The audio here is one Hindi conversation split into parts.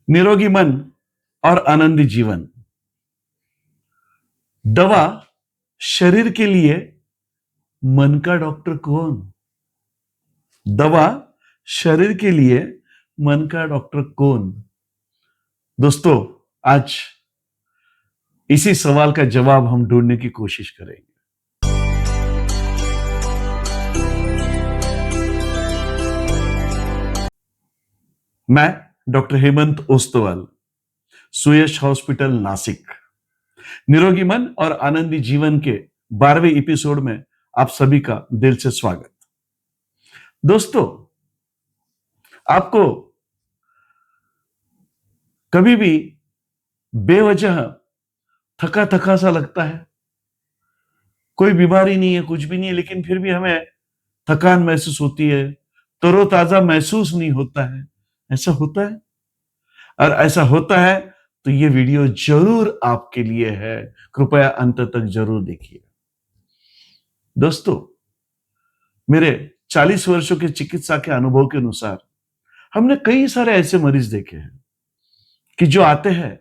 निरोगी मन और आनंदी जीवन। दवा शरीर के लिए, मन का डॉक्टर कौन? दवा शरीर के लिए, मन का डॉक्टर कौन? दोस्तों, आज इसी सवाल का जवाब हम ढूंढने की कोशिश करेंगे। मैं डॉक्टर हेमंत ओस्तवाल, सुयश हॉस्पिटल, नासिक। निरोगी मन और आनंदी जीवन के 12वें एपिसोड में आप सभी का दिल से स्वागत। दोस्तों, आपको कभी भी बेवजह थका थका सा लगता है? कोई बीमारी नहीं है, कुछ भी नहीं है, लेकिन फिर भी हमें थकान महसूस होती है, तरोताजा महसूस नहीं होता है। ऐसा होता है? और ऐसा होता है तो ये वीडियो जरूर आपके लिए है। कृपया अंत तक जरूर देखिए। दोस्तों, मेरे 40 वर्षों के चिकित्सा के अनुभव के अनुसार हमने कई सारे ऐसे मरीज देखे हैं कि जो आते हैं,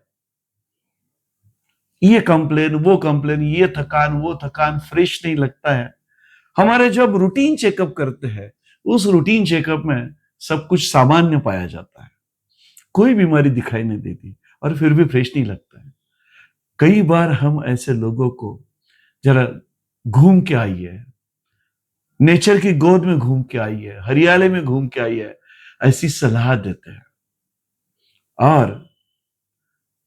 ये कंप्लेन, वो कंप्लेन, ये थकान, वो थकान, फ्रेश नहीं लगता है। हमारे जब रूटीन चेकअप करते हैं, उस रूटीन चेकअप में सब कुछ सामान्य पाया जाता है, कोई बीमारी दिखाई नहीं देती और फिर भी फ्रेश नहीं लगता है। कई बार हम ऐसे लोगों को जरा घूम के आइए, नेचर की गोद में घूम के आइए, हरियाली में घूम के आइए, ऐसी सलाह देते हैं। और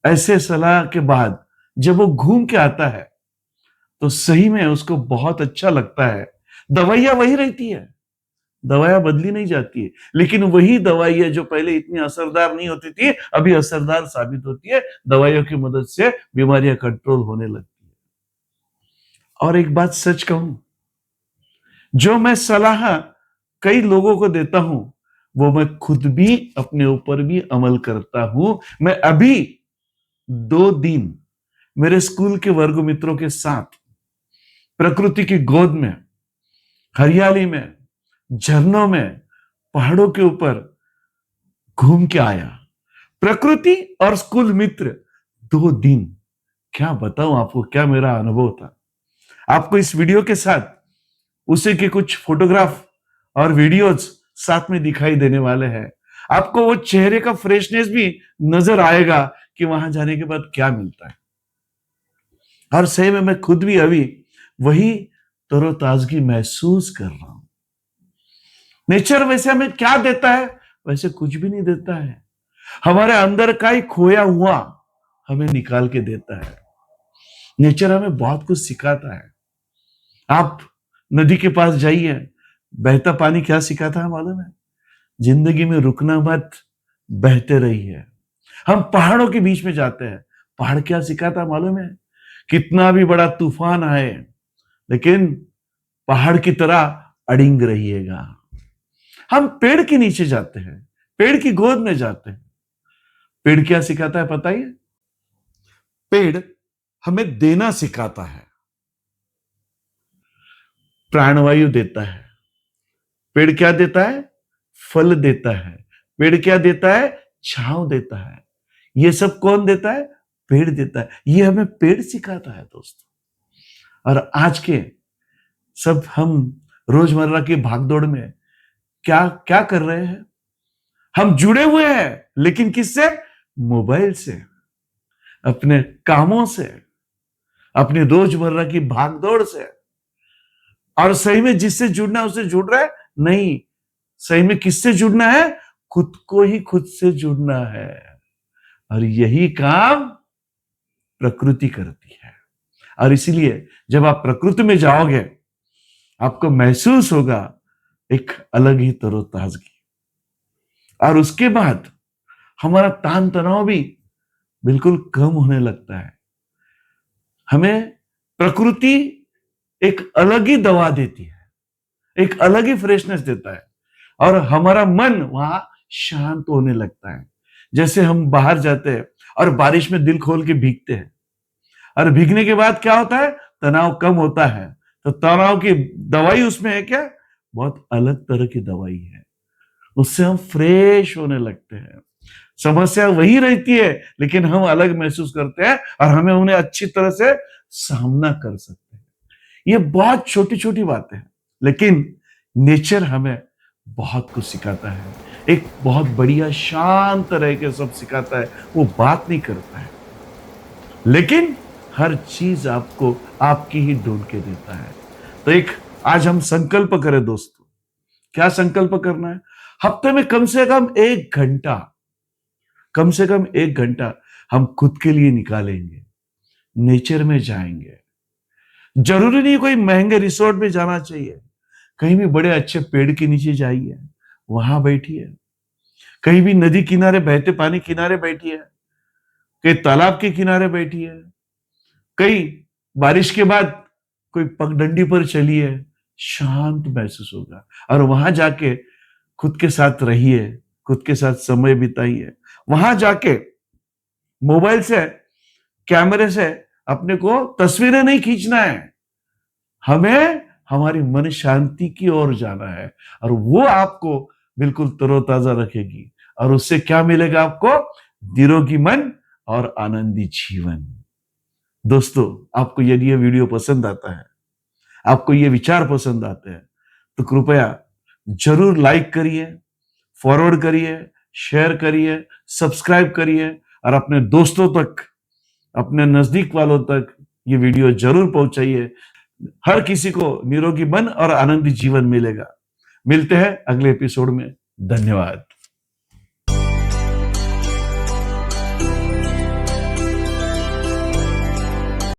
ऐसे सलाह के बाद जब वो घूम के आता है तो सही में उसको बहुत अच्छा लगता है। दवाइयां वही रहती है, दवाइयां बदली नहीं जाती है, लेकिन वही दवाइयां जो पहले इतनी असरदार नहीं होती थी, अभी असरदार साबित होती है। दवाइयों की मदद से बीमारियां कंट्रोल होने लगती है। और एक बात सच कहूं, जो मैं सलाह कई लोगों को देता हूं, वो मैं खुद भी अपने ऊपर भी अमल करता हूं। मैं अभी 2 दिन मेरे स्कूल के वर्ग मित्रों के साथ प्रकृति की गोद में, हरियाली में, झरनों में, पहाड़ों के ऊपर घूम के आया। प्रकृति और स्कूल मित्र, 2 दिन, क्या बताऊं आपको, क्या मेरा अनुभव था। आपको इस वीडियो के साथ उसी के कुछ फोटोग्राफ और वीडियोज साथ में दिखाई देने वाले हैं। आपको वो चेहरे का फ्रेशनेस भी नजर आएगा कि वहां जाने के बाद क्या मिलता है। और सही में मैं खुद भी अभी वही तरोताजगी महसूस कर रहा हूं। नेचर वैसे हमें क्या देता है? वैसे कुछ भी नहीं देता है। हमारे अंदर का ही खोया हुआ हमें निकाल के देता है। नेचर हमें बहुत कुछ सिखाता है। आप नदी के पास जाइए, बहता पानी क्या सिखाता है मालूम है? जिंदगी में रुकना मत, बहते रहिए। हम पहाड़ों के बीच में जाते हैं, पहाड़ क्या सिखाता है मालूम है? कितना भी बड़ा तूफान आए, लेकिन पहाड़ की तरह अड़िंग रहिएगा। हम पेड़ के नीचे जाते हैं, पेड़ की गोद में जाते हैं। पेड़ क्या सिखाता है पता ही है? पेड़ हमें देना सिखाता है, प्राणवायु देता है। पेड़ क्या देता है? फल देता है। पेड़ क्या देता है? छांव देता है। ये सब कौन देता है? पेड़ देता है। ये हमें पेड़ सिखाता है दोस्तों। और आज के सब हम रोजमर्रा की भागदौड़ में क्या क्या कर रहे हैं? हम जुड़े हुए हैं, लेकिन किससे? मोबाइल से, अपने कामों से, अपनी रोजमर्रा की भागदौड़ से। और सही में जिससे जुड़ना है उससे जुड़ रहा है? नहीं, सही में किससे जुड़ना है? खुद को ही खुद से जुड़ना है। और यही काम प्रकृति करती है। और इसीलिए जब आप प्रकृति में जाओगे, आपको महसूस होगा एक अलग ही तरोताजगी। और उसके बाद हमारा तान तनाव भी बिल्कुल कम होने लगता है। हमें प्रकृति एक अलग ही दवा देती है, एक अलग ही फ्रेशनेस देता है, और हमारा मन वहां शांत होने लगता है। जैसे हम बाहर जाते हैं और बारिश में दिल खोल के भीगते हैं, और भीगने के बाद क्या होता है? तनाव कम होता है। तो तनाव की दवाई उसमें है क्या? बहुत अलग तरह की दवाई है। उससे हम फ्रेश होने लगते हैं। समस्या वही रहती है, लेकिन हम अलग महसूस करते हैं और हमें उन्हें अच्छी तरह से सामना कर सकते हैं। ये बहुत छोटी छोटी बातें हैं, लेकिन नेचर हमें बहुत कुछ सिखाता है। एक बहुत बढ़िया शांत रह के सब सिखाता है। वो बात नहीं करता है, लेकिन हर चीज आपको आपकी ही ढूंढ के देता है। तो एक आज हम संकल्प करें दोस्तों। क्या संकल्प करना है? हफ्ते में कम से कम 1 घंटा, कम से कम 1 घंटा हम खुद के लिए निकालेंगे, नेचर में जाएंगे। जरूरी नहीं कोई महंगे रिसोर्ट में जाना चाहिए, कहीं भी बड़े अच्छे पेड़ के नीचे जाइए, वहां बैठिए। कहीं भी नदी किनारे, बहते पानी किनारे बैठिए, कहीं तालाब के किनारे बैठिए, कहीं बारिश के बाद कोई पगडंडी पर चलिए, शांत महसूस होगा। और वहां जाके खुद के साथ रहिए, खुद के साथ समय बिताइए। वहां जाके मोबाइल से, कैमरे से अपने को तस्वीरें नहीं खींचना है, हमें हमारी मन शांति की ओर जाना है, और वो आपको बिल्कुल तरोताजा रखेगी। और उससे क्या मिलेगा आपको? निरोगी मन और आनंदी जीवन। दोस्तों, आपको यदि ये वीडियो पसंद आता है, आपको ये विचार पसंद आते हैं, तो कृपया जरूर लाइक करिए, फॉरवर्ड करिए, शेयर करिए, सब्सक्राइब करिए, और अपने दोस्तों तक, अपने नजदीक वालों तक ये वीडियो जरूर पहुंचाइए। हर किसी को निरोगी मन और आनंदी जीवन मिलेगा। मिलते हैं अगले एपिसोड में। धन्यवाद।